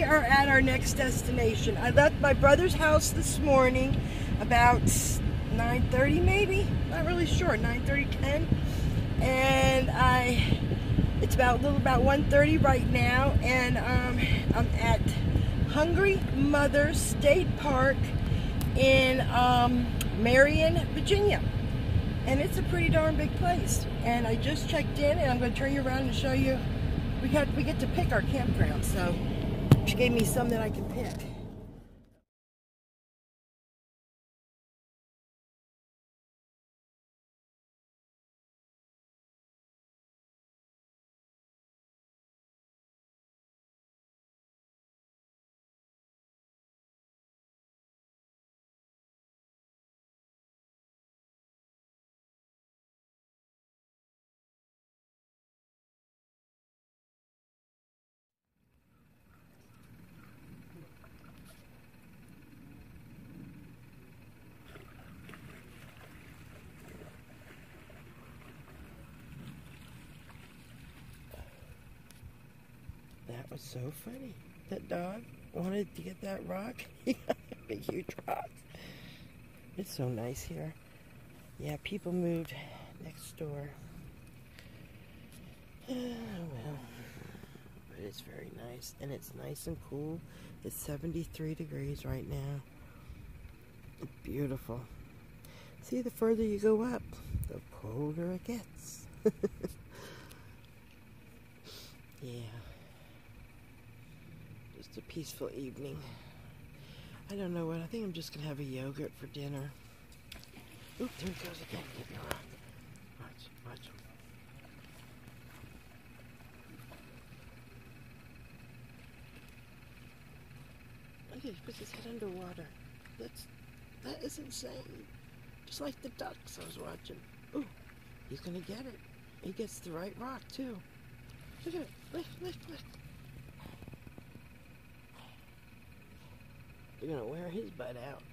are at our next destination. I left my brother's house this morning about 9:30 maybe, not really sure, 9:30, 10. And it's about 1:30 right now, and I'm at Hungry Mother State Park in Marion, Virginia. And it's a pretty darn big place. And I just checked in, and I'm going to turn you around and show you. We get to pick our campground, so she gave me some that I can pick. That was so funny. That dog wanted to get that rock. He got a big, huge rock. It's so nice here. Yeah, people moved next door. Oh, well. But it's very nice. And it's nice and cool. It's 73 degrees right now. It's beautiful. See, the further you go up, the colder it gets. Yeah. Just a peaceful evening. I don't know what. I think I'm just going to have a yogurt for dinner. Oop, there it goes again. Give me a rock. Watch. Look at he puts his head underwater. That is insane. Just like the ducks I was watching. Ooh, he's going to get it. He gets the right rock, too. Look at it. Lift. You're gonna wear his butt out.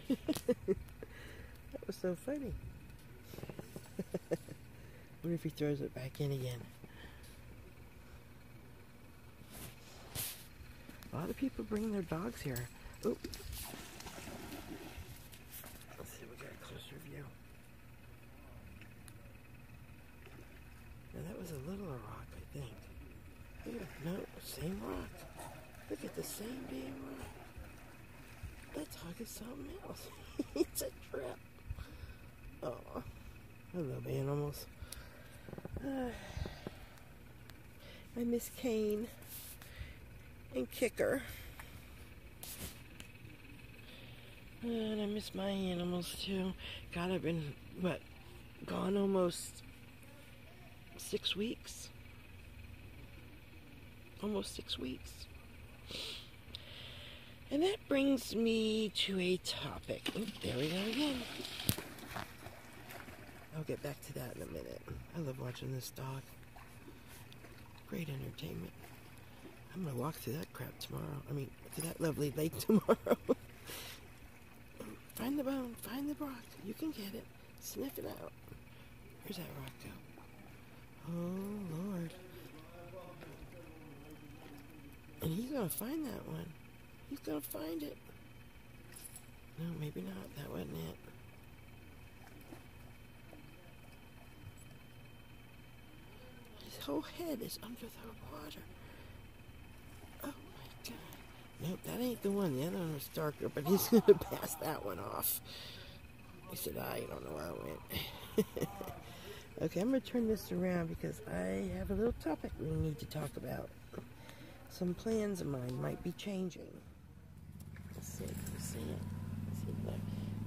That was so funny. What if he throws it back in again? A lot of people bring their dogs here. Oop. Let's see if we got a closer view. Now that was a littler rock, I think. Look at, no, same rock. Look at the same damn rock. That dog is something else. It's a trip. Oh, I love animals. I miss Kane and Kicker. And I miss my animals too. God, I've been, gone almost 6 weeks. Almost 6 weeks. And that brings me to a topic. Oop, there we go again. I'll get back to that in a minute. I love watching this dog. Great entertainment. I'm going to walk through that crap tomorrow. I mean, to that lovely lake tomorrow. Find the bone. Find the rock. You can get it. Sniff it out. Where's that rock go? Oh, Lord. And he's going to find that one. He's gonna find it. No, maybe not. That wasn't it. His whole head is under the water. Oh my God. Nope, that ain't the one. The other one was darker, but he's gonna pass that one off. He said, I don't know where I went. Okay, I'm gonna turn this around because I have a little topic we need to talk about. Some plans of mine might be changing. Let's see, you see it? See it there?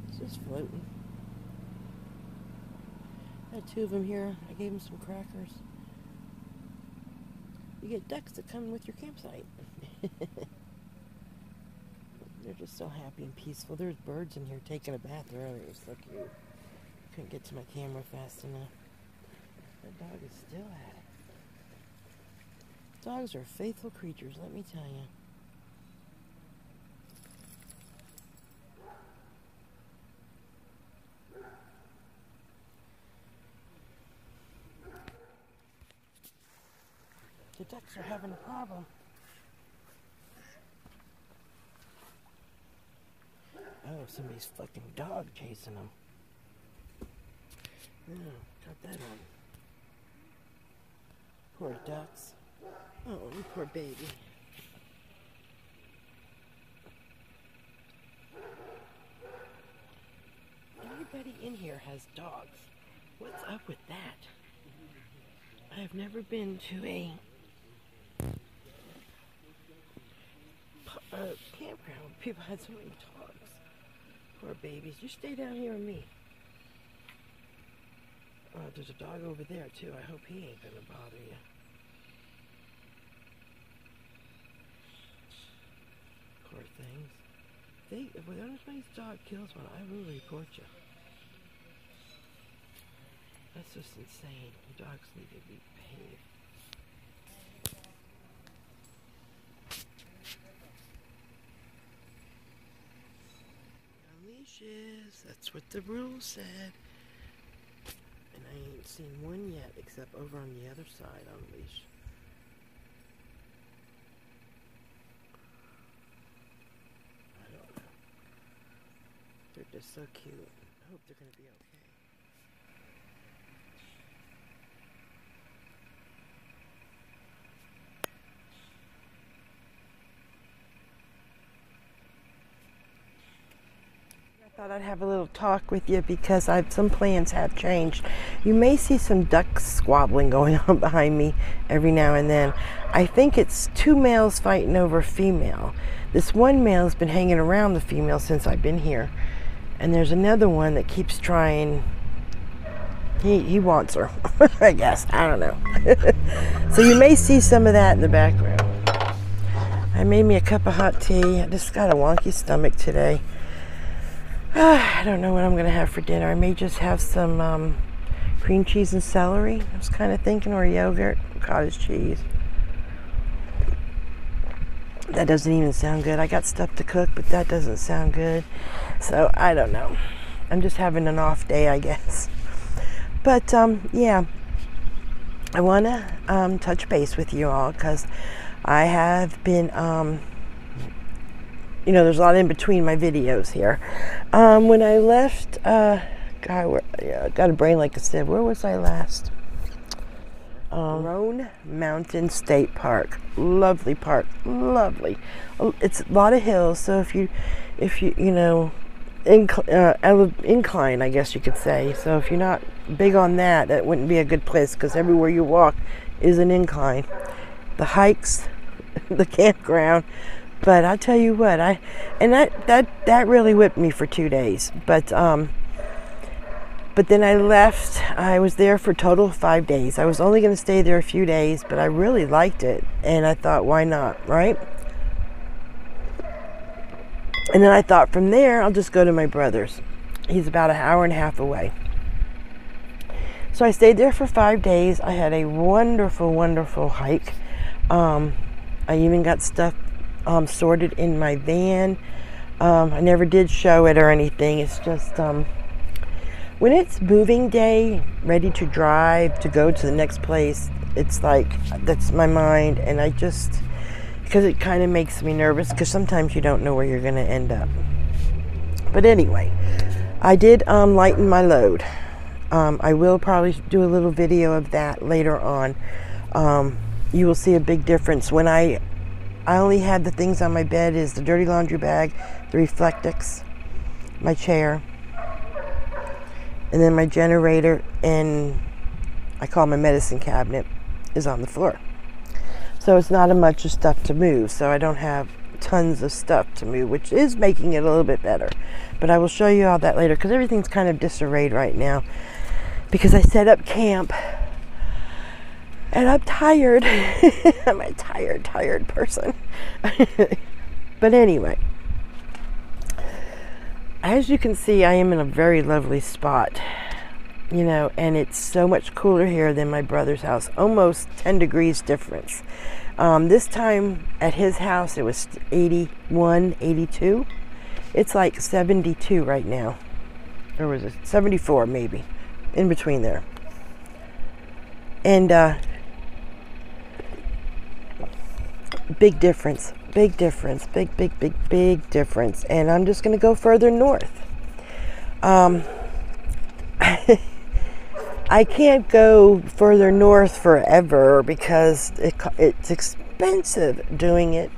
It's just floating. I had 2 of them here. I gave them some crackers. You get ducks that come with your campsite. They're just so happy and peaceful. There's birds in here taking a bath earlier. It was so cute. Couldn't get to my camera fast enough. That dog is still at it. Dogs are faithful creatures, let me tell you. The ducks are having a problem. Oh, somebody's fucking dog chasing them. Yeah, got that on. Poor ducks. Oh, poor baby. Everybody in here has dogs. What's up with that? I've never been to a campground where people had so many dogs. Poor babies. You stay down here with me. Oh, there's a dog over there too. I hope he ain't gonna bother you. Poor things. If anybody's dog kills one, I will report you. That's just insane. Dogs need to be behaved. On leashes. That's what the rule said. And I ain't seen one yet, except over on the other side on leash. I don't know. They're just so cute. I hope they're gonna be okay. I thought I'd have a little talk with you because some plans have changed. You may see some ducks squabbling going on behind me every now and then. I think it's two males fighting over a female. This one male has been hanging around the female since I've been here. And there's another one that keeps trying. He wants her, I guess. I don't know. So you may see some of that in the background. I made me a cup of hot tea. I just got a wonky stomach today. I don't know what I'm going to have for dinner. I may just have some cream cheese and celery. I was kind of thinking, or yogurt, cottage cheese. That doesn't even sound good. I got stuff to cook, but that doesn't sound good. So, I don't know. I'm just having an off day, I guess. But, yeah. I want to touch base with you all because I have been... you know, there's a lot in between my videos here. When I left, God, got a brain like a sieve. Where was I last? Roan Mountain State Park. Lovely park. Lovely. It's a lot of hills, so if you know, incline, I guess you could say. So if you're not big on that, that wouldn't be a good place because everywhere you walk is an incline. The hikes, the campground. But I tell you what, that really whipped me for 2 days. But then I left. I was there for a total of 5 days. I was only going to stay there a few days, but I really liked it. And I thought, why not, right? And then I thought from there, I'll just go to my brother's. He's about an hour and a half away. So I stayed there for 5 days. I had a wonderful, wonderful hike. I even got stuff sorted in my van. I never did show it or anything. It's just when it's moving day, ready to drive to go to the next place, it's like that's my mind, and I just, because it kind of makes me nervous because sometimes you don't know where you're going to end up. But anyway, I did lighten my load. I will probably do a little video of that later on. You will see a big difference. When I only had the things on my bed is the dirty laundry bag, the Reflectix, my chair, and then my generator, and I call my medicine cabinet, is on the floor. So it's not a much of stuff to move, so I don't have tons of stuff to move, which is making it a little bit better. But I will show you all that later because everything's kind of disarrayed right now because I set up camp. And I'm tired. I'm a tired person. But anyway, as you can see, I am in a very lovely spot. You know, and it's so much cooler here than my brother's house. Almost 10 degrees difference. This time at his house, it was 81, 82. It's like 72 right now. Or was it 74 maybe? In between there. And, big difference. big difference, big difference. And I'm just going to go further north. I can't go further north forever because it's expensive doing it,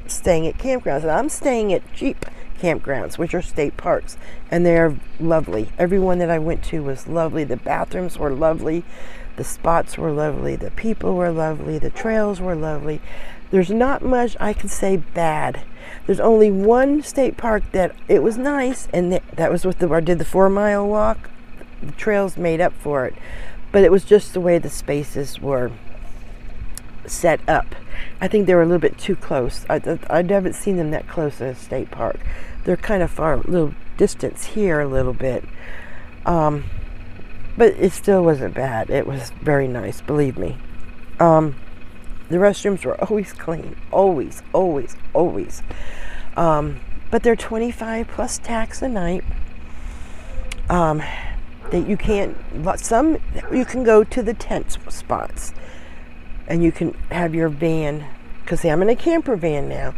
staying at campgrounds. And I'm staying at cheap campgrounds, which are state parks, and they're lovely. Everyone that I went to was lovely. The bathrooms were lovely. The spots were lovely. The people were lovely. The trails were lovely. There's not much I can say bad. There's only one state park that it was nice, and that was with I did the 4-mile walk. The trails made up for it, but it was just the way the spaces were set up. I think they were a little bit too close. I haven't seen them that close at a state park. They're kind of far, a little distance here a little bit. But it still wasn't bad. It was very nice, believe me. The restrooms were always clean. Always. But they're $25 plus tax a night. That you can't, some you can go to the tent spots and you can have your van, because I'm in a camper van now.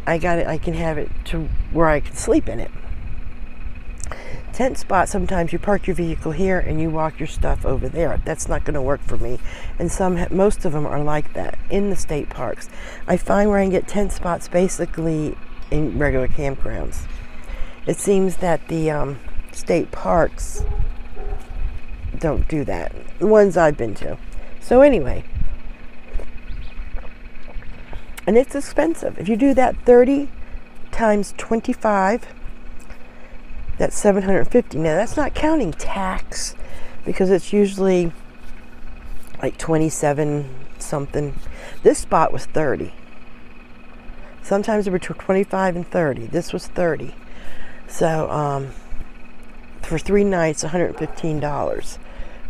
I can have it to where I can sleep in it. Tent spot, sometimes you park your vehicle here and you walk your stuff over there. That's not going to work for me. And most of them are like that in the state parks. I find where I can get tent spots basically in regular campgrounds. It seems that the state parks don't do that. The ones I've been to. So anyway, and it's expensive. If you do that 30 times 25, that's $750. Now that's not counting tax, because it's usually like 27 something. This spot was 30. Sometimes they were 25 and 30. This was 30. So for 3 nights, $115.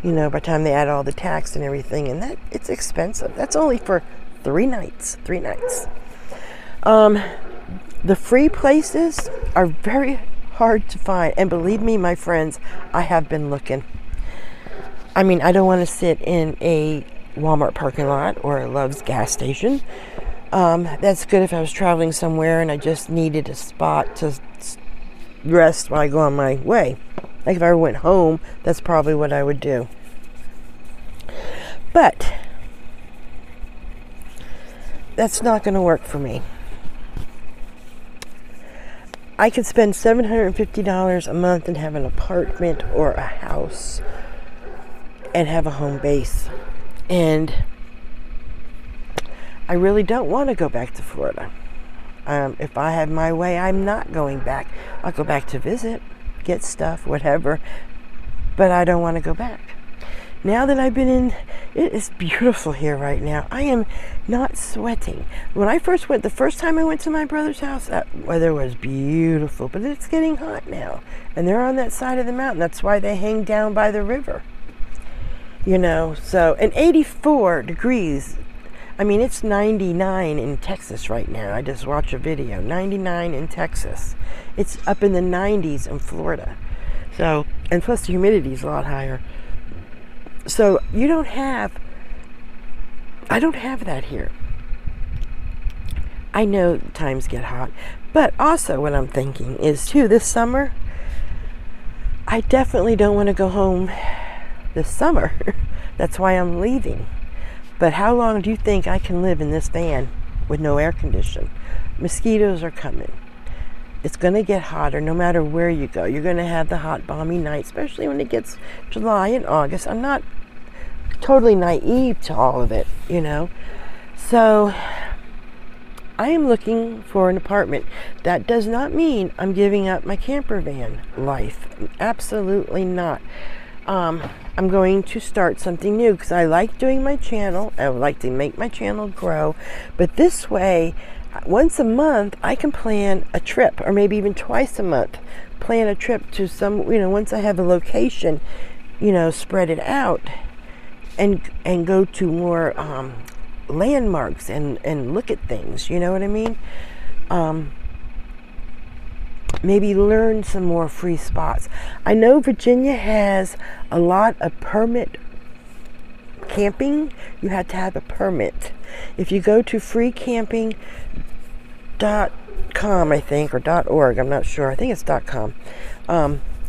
You know, by the time they add all the tax and everything, and that it's expensive. That's only for 3 nights. 3 nights. The free places are very hard to find, and believe me, my friends, I have been looking. I mean, I don't want to sit in a Walmart parking lot or a Love's gas station. That's good if I was traveling somewhere and I just needed a spot to rest while I go on my way. Like if I went home, that's probably what I would do. But that's not going to work for me. I could spend $750 a month and have an apartment or a house and have a home base. And I really don't want to go back to Florida. If I have my way, I'm not going back. I'll go back to visit, get stuff, whatever, but I don't want to go back. Now that I've been in, it is beautiful here right now. I am not sweating. When I first went, the first time I went to my brother's house, that weather was beautiful, but it's getting hot now. And they're on that side of the mountain. That's why they hang down by the river. You know, so, and 84 degrees. I mean, it's 99 in Texas right now. I just watched a video. 99 in Texas. It's up in the 90s in Florida. So, and plus the humidity is a lot higher. So I don't have that here. I know times get hot, but also what I'm thinking is too, this summer, I definitely don't want to go home this summer. That's why I'm leaving. But how long do you think I can live in this van with no air conditioning? Mosquitoes are coming. It's going to get hotter no matter where you go. You're going to have the hot, balmy night, especially when it gets July and August. I'm not totally naive to all of it, you know. So I am looking for an apartment. That does not mean I'm giving up my camper van life. Absolutely not. I'm going to start something new because I like doing my channel. I would like to make my channel grow. But this way, once a month, I can plan a trip, or maybe even twice a month. Plan a trip to some, you know, once I have a location, you know, spread it out and go to more landmarks and look at things, you know what I mean? Maybe learn some more free spots. I know Virginia has a lot of permit camping. You have to have a permit. If you go to free camping, .com, I think, or .org. I'm not sure. I think it's .com.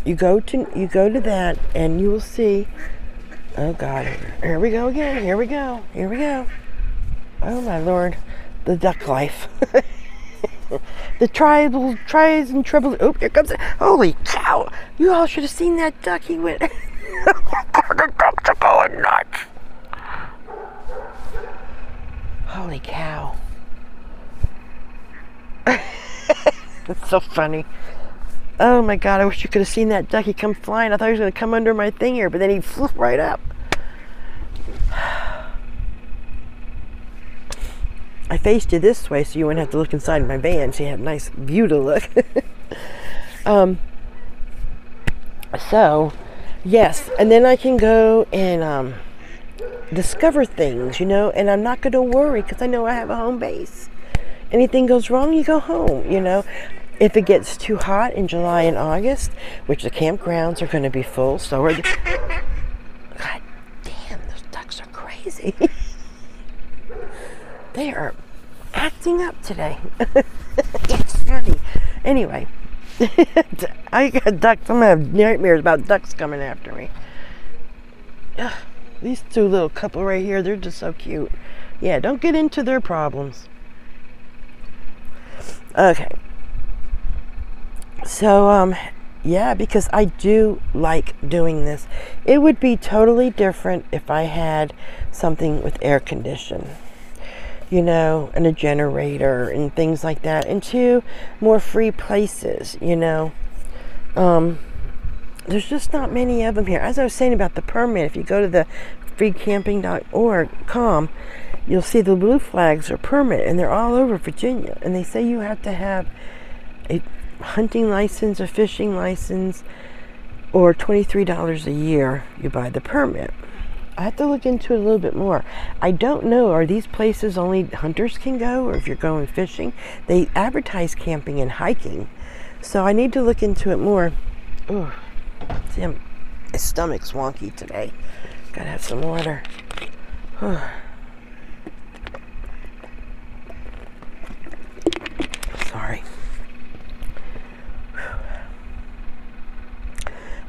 You go to that, and you will see. Oh God! Here we go again. Here we go. Here we go. Oh my Lord, the duck life. The tries and troubles. Oh, here comes it. Holy cow! You all should have seen that duck. He went. The ducks are going nuts. Holy cow. That's so funny. Oh my God, I wish you could have seen that duck. He come flying. I thought he was going to come under my thing here, but then he flew right up. I faced you this way so you wouldn't have to look inside my van, so you had a nice view to look. So, yes, and then I can go and discover things, you know, and I'm not going to worry because I know I have a home base. Anything goes wrong, you go home, you know. If it gets too hot in July and August, which the campgrounds are going to be full, so are the... God damn, those ducks are crazy. They are acting up today. It's funny. Anyway, I got ducks. I'm going to have nightmares about ducks coming after me. Ugh, these two little couple right here, they're just so cute. Yeah, don't get into their problems. Okay. So, yeah, because I do like doing this. It would be totally different if I had something with air condition, you know, and a generator and things like that, and two more free places, you know. There's just not many of them here. As I was saying about the permit, if you go to the freecamping.org.com, you'll see the blue flags are permit, and they're all over Virginia, and they say you have to have a hunting license, a fishing license, or $23 a year you buy the permit. I have to look into it a little bit more. I don't know, are these places only hunters can go, or if you're going fishing? They advertise camping and hiking, so I need to look into it more. Ooh, see, my stomach's wonky today. Gotta have some water. Sorry.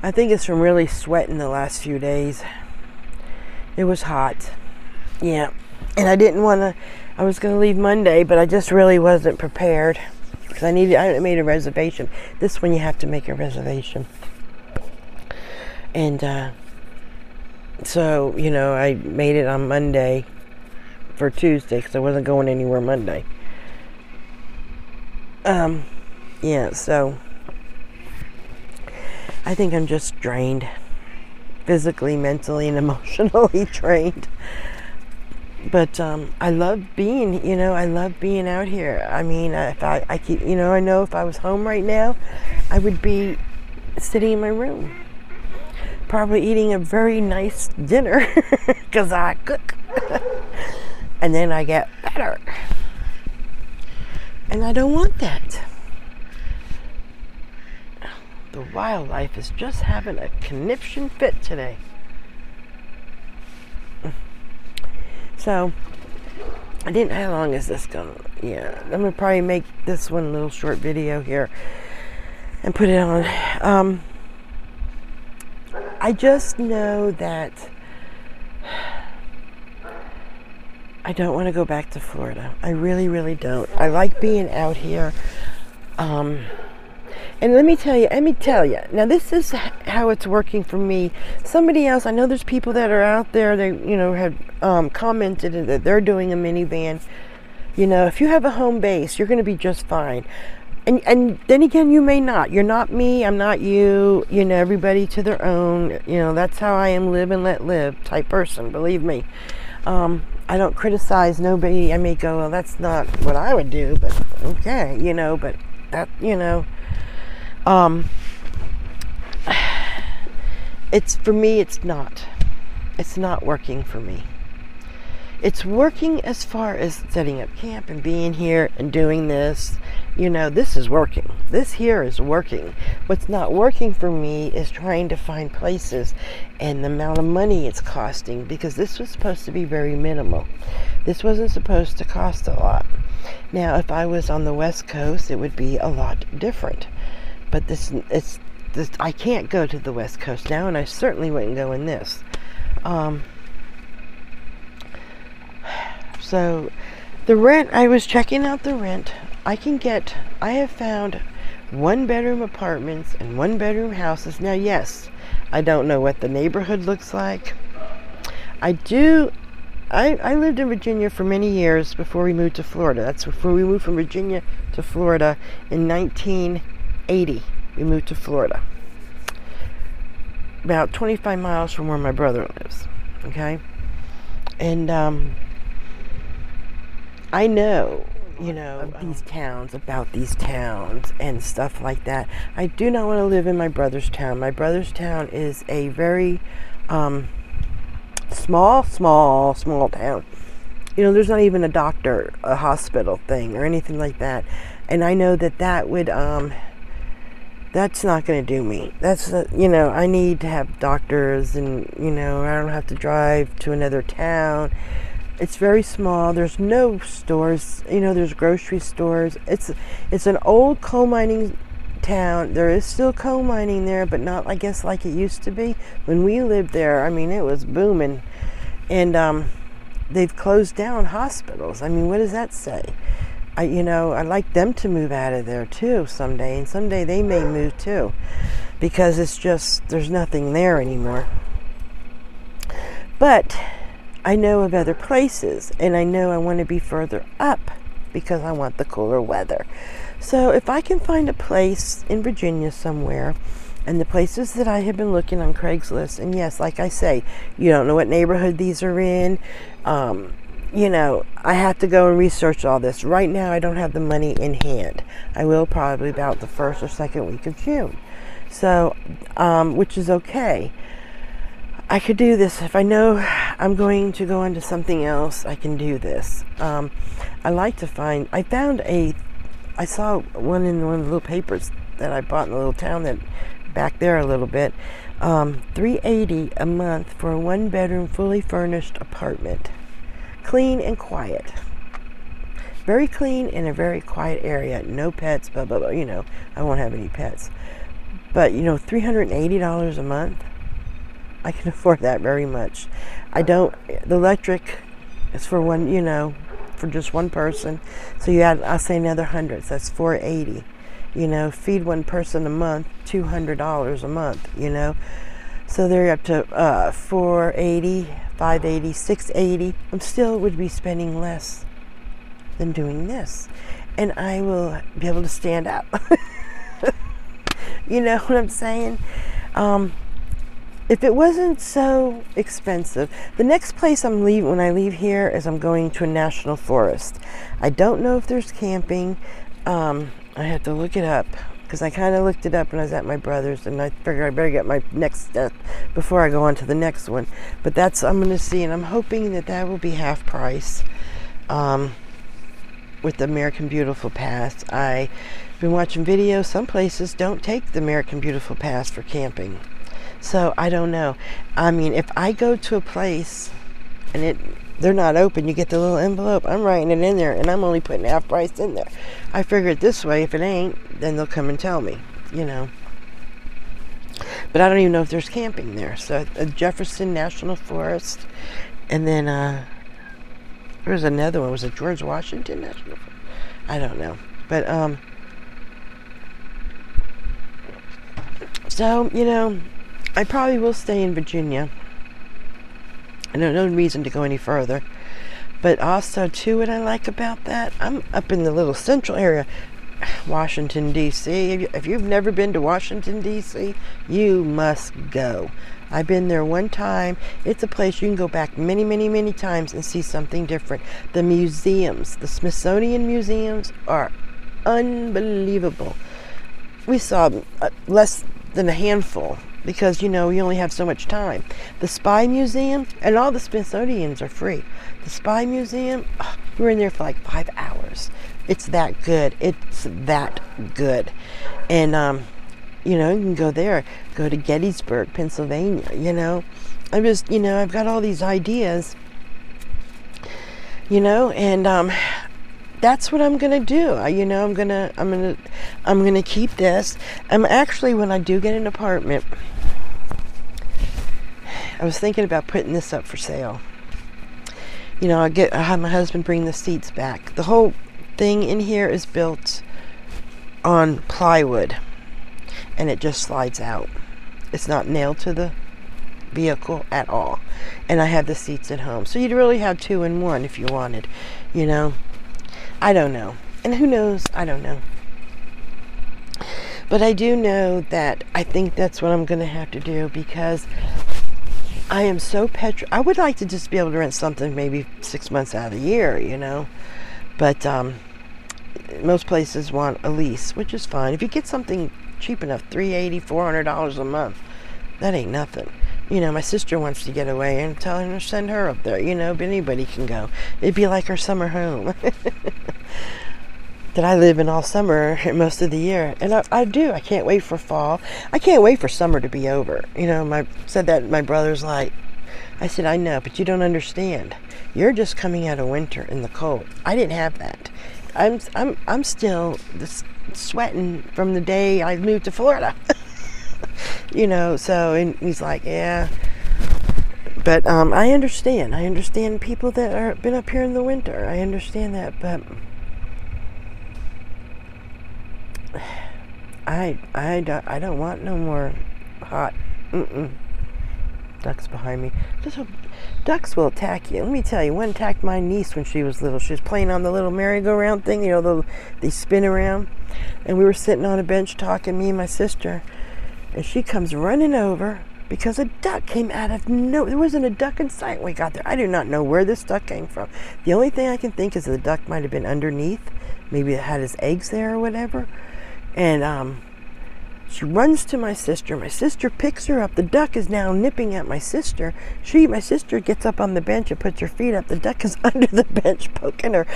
I think it's from really sweating the last few days. It was hot. Yeah. And I didn't want to, I was going to leave Monday, but I just really wasn't prepared. Because I made a reservation. This one you have to make a reservation. And so, you know, I made it on Monday for Tuesday because I wasn't going anywhere Monday. Yeah, so I think I'm just drained, physically, mentally, and emotionally drained. But I love being, you know, I love being out here. I mean, if I keep, you know, I know if I was home right now, I would be sitting in my room, probably eating a very nice dinner because I cook, and then I get better, and I don't want that. The wildlife is just having a conniption fit today. So, how long is this going to, yeah, I'm going to probably make this one a little short video here and put it on. I just know that I don't want to go back to Florida. I really, really don't. I like being out here. And let me tell you, now this is how it's working for me. Somebody else, I know there's people that are out there, they, you know, have commented that they're doing a minivan. You know, if you have a home base, you're going to be just fine. And then again, you may not. You're not me, I'm not you. You know, everybody to their own. You know, that's how I am, live and let live type person, believe me. I don't criticize nobody. I may go, well, that's not what I would do, but okay, you know, but that, you know. It's, for me, it's not working for me. It's working as far as setting up camp and being here and doing this. You know, this is working. This here is working. What's not working for me is trying to find places and the amount of money it's costing, because this was supposed to be very minimal. This wasn't supposed to cost a lot. Now, if I was on the West Coast, it would be a lot different. But this, I can't go to the West Coast now, and I certainly wouldn't go in this. So, the rent, I was checking out the rent. I have found 1-bedroom apartments and 1-bedroom houses. Now, yes, I don't know what the neighborhood looks like. I lived in Virginia for many years before we moved to Florida. That's before we moved from Virginia to Florida in 1980. We moved to Florida. About 25 miles from where my brother lives. Okay? And I know, about these towns and stuff like that. I do not want to live in my brother's town. My brother's town is a very small town. There's not even a doctor, a hospital thing, or anything like that. And I know that would, that's not going to do me. That's, I need to have doctors, and, I don't have to drive to another town. It's very small. There's no stores. There's grocery stores. It's an old coal mining town. There is still coal mining there, but not, I guess, like it used to be. When we lived there, it was booming. And they've closed down hospitals. What does that say? I'd like them to move out of there too someday, and someday they may move too, because it's just, there's nothing there anymore. But I know of other places, and I know I want to be further up because I want the cooler weather. So if I can find a place in Virginia somewhere, and the places that I have been looking on Craigslist, and yes, like I say, you don't know what neighborhood these are in. I have to go and research all this. Right now, I don't have the money in hand. I will probably about the 1st or 2nd week of June. So, which is okay. I could do this. If I know I'm going to go into something else, I can do this. I saw one in one of the little papers that I bought in a little town that back there a little bit. $380 a month for a 1-bedroom, fully furnished apartment. Clean and quiet. Very clean in a very quiet area. No pets, blah, blah, blah. I won't have any pets. But, $380 a month. I can afford that very much. The electric is for one, for just one person. So you add, I'll say another 100. So that's $480. Feed one person a month, $200 a month, So they're up to $480, $580, $680. I'm still would be spending less than doing this. And I will be able to stand up. You know what I'm saying? If it wasn't so expensive, the next place I'm leaving when I leave here is I'm going to a national forest. I don't know if there's camping. I have to look it up, because I kind of looked it up when I was at my brother's, and I figured I better get my next step before I go on to the next one. But that's, I'm going to see, and I'm hoping that will be half price with the American Beautiful Pass. I've been watching videos. Some places don't take the American Beautiful Pass for camping. So I don't know. If I go to a place and they're not open, you get the little envelope, I'm writing it in there, and I'm only putting half price in there. I figure it this way. If it ain't, then they'll come and tell me, But I don't even know if there's camping there. So Jefferson National Forest, and then there was another one. Was it George Washington National Forest? I don't know. But so I probably will stay in Virginia. I don't know the reason to go any further. But also, too, what I like about that, I'm up in the little central area, Washington, D.C. If you've never been to Washington, D.C., you must go. I've been there one time. It's a place you can go back many, many, many times and see something different. The museums, the Smithsonian museums are unbelievable. We saw less than a handful, because we only have so much time. The Spy Museum, and all the Smithsonians are free. The Spy Museum, we were in there for like 5 hours. It's that good. It's that good. And you can go there, go to Gettysburg, Pennsylvania. I'm just, I've got all these ideas, and that's what I'm gonna do. I'm gonna keep this. I'm actually, when I do get an apartment, I was thinking about putting this up for sale. I have my husband bring the seats back. The whole thing in here is built on plywood, and it just slides out. It's not nailed to the vehicle at all. And I have the seats at home, so you'd really have 2 in 1 if you wanted. I don't know, and who knows? I don't know, but I do know that I think that's what I'm gonna have to do, because I am so I would like to just be able to rent something maybe 6 months out of the year, but most places want a lease, which is fine. If you get something cheap enough, $380, $400 a month, that ain't nothing. My sister wants to get away, and telling her to send her up there, but anybody can go. It'd be like our summer home that I live in all summer, most of the year. And I do. I can't wait for fall. I can't wait for summer to be over. Said that my brother's like, I said, I know, but you don't understand. You're just coming out of winter in the cold. I didn't have that. I'm still sweating from the day I moved to Florida. And he's like, yeah. But I understand. I understand people that are been up here in the winter. I understand that, but I don't want no more hot. Ducks behind me. Ducks will attack you. Let me tell you, one attacked my niece when she was little. She was playing on the little merry-go-round thing, they spin around. And we were sitting on a bench talking, me and my sister. And she comes running over because a duck came out of there wasn't a duck in sight when we got there. I do not know where this duck came from. The only thing I can think is the duck might have been underneath. Maybe it had his eggs there or whatever. And she runs to my sister. My sister picks her up. The duck is now nipping at my sister. My sister gets up on the bench and puts her feet up. The duck is under the bench poking her.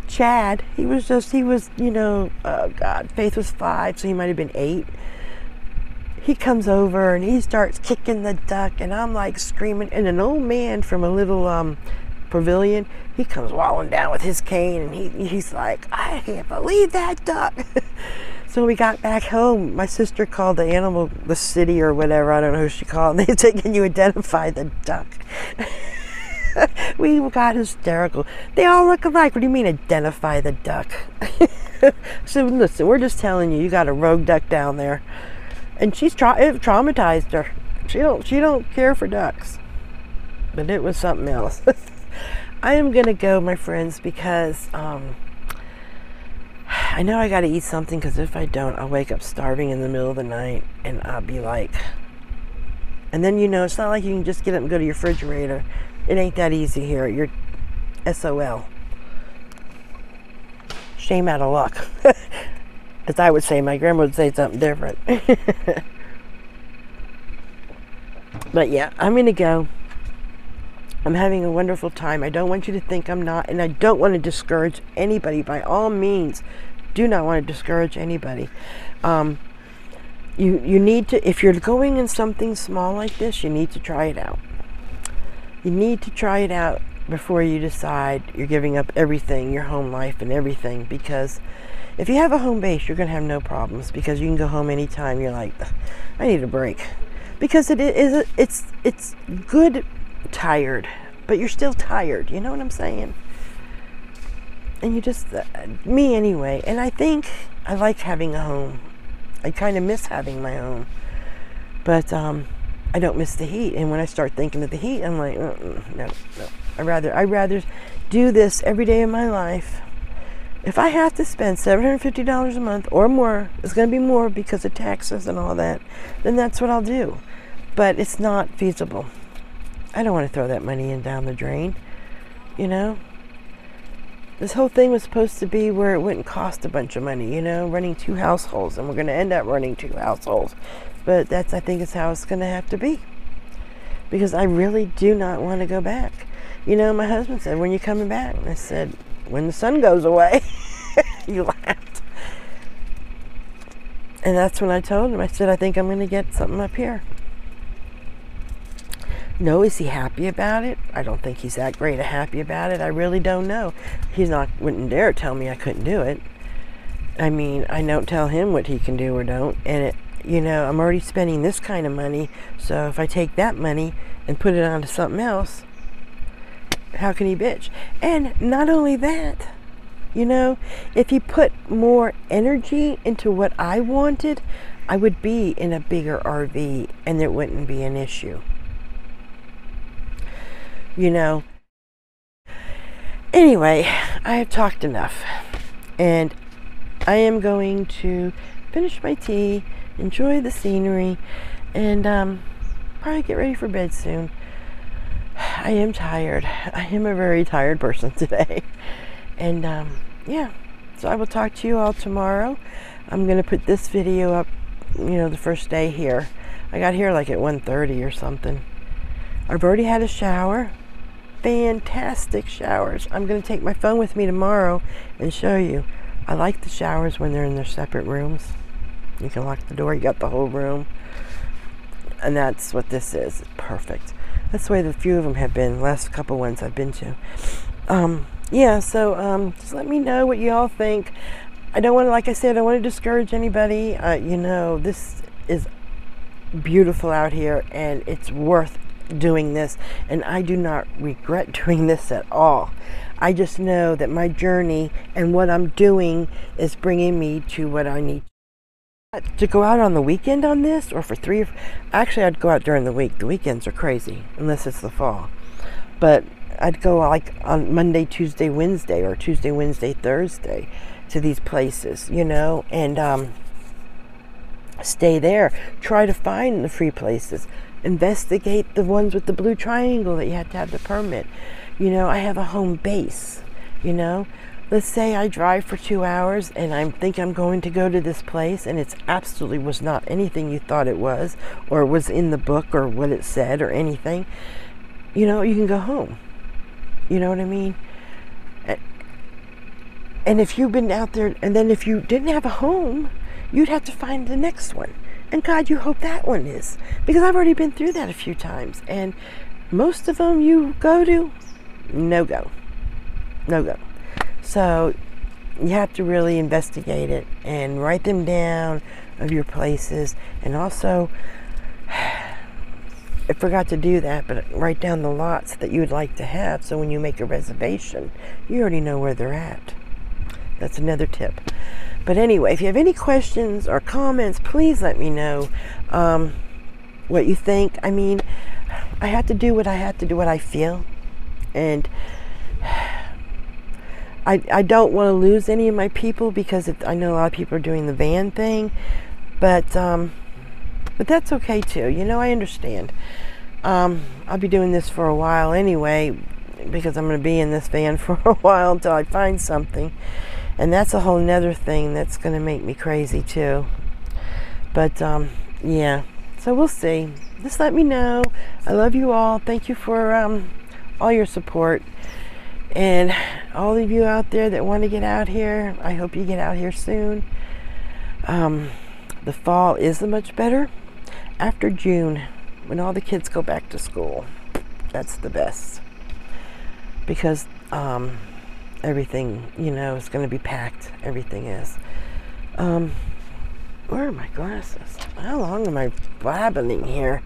Chad, he was, oh God, Faith was 5, so he might have been 8. He comes over and he starts kicking the duck, and I'm like screaming. And an old man from a little pavilion, he comes walling down with his cane, and he's like, I can't believe that duck. So we got back home. My sister called the city or whatever. I don't know who she called. And they said, can you identify the duck? We got hysterical. They all look alike. What do you mean identify the duck? So listen, we're just telling you, you got a rogue duck down there. And it traumatized her. She don't care for ducks. But it was something else. I am going to go, my friends, because I know I got to eat something, because if I don't, I'll wake up starving in the middle of the night, and I'll be like... And then, it's not like you can just get up and go to your refrigerator. It ain't that easy here. You're SOL. Shame out of luck. As I would say, my grandma would say something different. But yeah, I'm going to go. I'm having a wonderful time. I don't want you to think I'm not, and I don't want to discourage anybody. By all means, do not want to discourage anybody. You need to, if you're going in something small like this, you need to try it out. You need to try it out before you decide you're giving up everything, your home life and everything, because if you have a home base, you're going to have no problems, because you can go home anytime. You're like, I need a break. Because it's good tired, but you're still tired. You know what I'm saying? And you just, me anyway. And I think I like having a home. I kind of miss having my home. But I don't miss the heat. And when I start thinking of the heat, I'm like, no. I'd rather do this every day of my life. If I have to spend $750 a month or more, it's going to be more because of taxes and all that, then that's what I'll do. But it's not feasible. I don't want to throw that money down the drain, This whole thing was supposed to be where it wouldn't cost a bunch of money, running 2 households, and we're going to end up running 2 households. But I think is how it's going to have to be. Because I really do not want to go back. My husband said, when you coming back? And I said, when the sun goes away. You laughed. And that's when I told him, I said, I think I'm going to get something up here. No, is he happy about it? I don't think he's that great happy about it. I really don't know. Wouldn't dare tell me I couldn't do it. I mean, I don't tell him what he can do or don't. And I'm already spending this kind of money. So if I take that money and put it onto something else, how can he bitch? And not only that, if he put more energy into what I wanted, I would be in a bigger RV and there wouldn't be an issue. Anyway, I have talked enough, and I am going to finish my tea, enjoy the scenery, and probably get ready for bed soon. I am tired. I am a very tired person today. And yeah, so I will talk to you all tomorrow. I'm going to put this video up, the first day here. I got here like at 1:30 or something. I've already had a shower. Fantastic showers. I'm going to take my phone with me tomorrow and show you. I like the showers when they're in their separate rooms. You can lock the door, you got the whole room. And that's what this is. It's perfect. That's the way the few of them have been, last couple ones I've been to. Yeah, so just let me know what you all think. I don't want to, like I said, I don't want to discourage anybody. This is beautiful out here, and it's worth doing this, and I do not regret doing this at all. I just know that my journey and what I'm doing is bringing me to what I need. To go out on the weekend on this, or for actually I'd go out during the week. The weekends are crazy, unless it's the fall. But I'd go like on Monday, Tuesday, Wednesday, or Tuesday, Wednesday, Thursday to these places, and stay there. Try to find the free places. Investigate the ones with the blue triangle that you have to have the permit. I have a home base, Let's say I drive for 2 hours and I think I'm going to go to this place, and it's absolutely was not anything you thought it was, or was in the book, or what it said, or anything. You can go home. You know what I mean? And if you've been out there, and then if you didn't have a home, you'd have to find the next one. And God, you hope that one is. Because I've already been through that a few times. And most of them you go to, no go. No go. So you have to really investigate it and write them down of your places. And also, I forgot to do that, but write down the lots that you would like to have, so when you make a reservation, you already know where they're at. That's another tip. But anyway, if you have any questions or comments, please let me know what you think. I mean, I have to do what I have to do, what I feel. And I don't want to lose any of my people, because I know a lot of people are doing the van thing. But that's okay too. I understand. I'll be doing this for a while anyway, because I'm going to be in this van for a while until I find something. And that's a whole nother thing that's going to make me crazy too. But yeah, so we'll see. Just let me know. I love you all. Thank you for all your support. And all of you out there that want to get out here, I hope you get out here soon. The fall is much better after June, when all the kids go back to school. That's the best, because everything, is going to be packed. Everything is. Where are my glasses? How long am I blabbing here?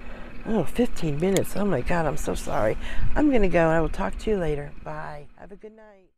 Oh, 15 minutes. Oh my God, I'm so sorry. I'm going to go, and I will talk to you later. Bye. Have a good night.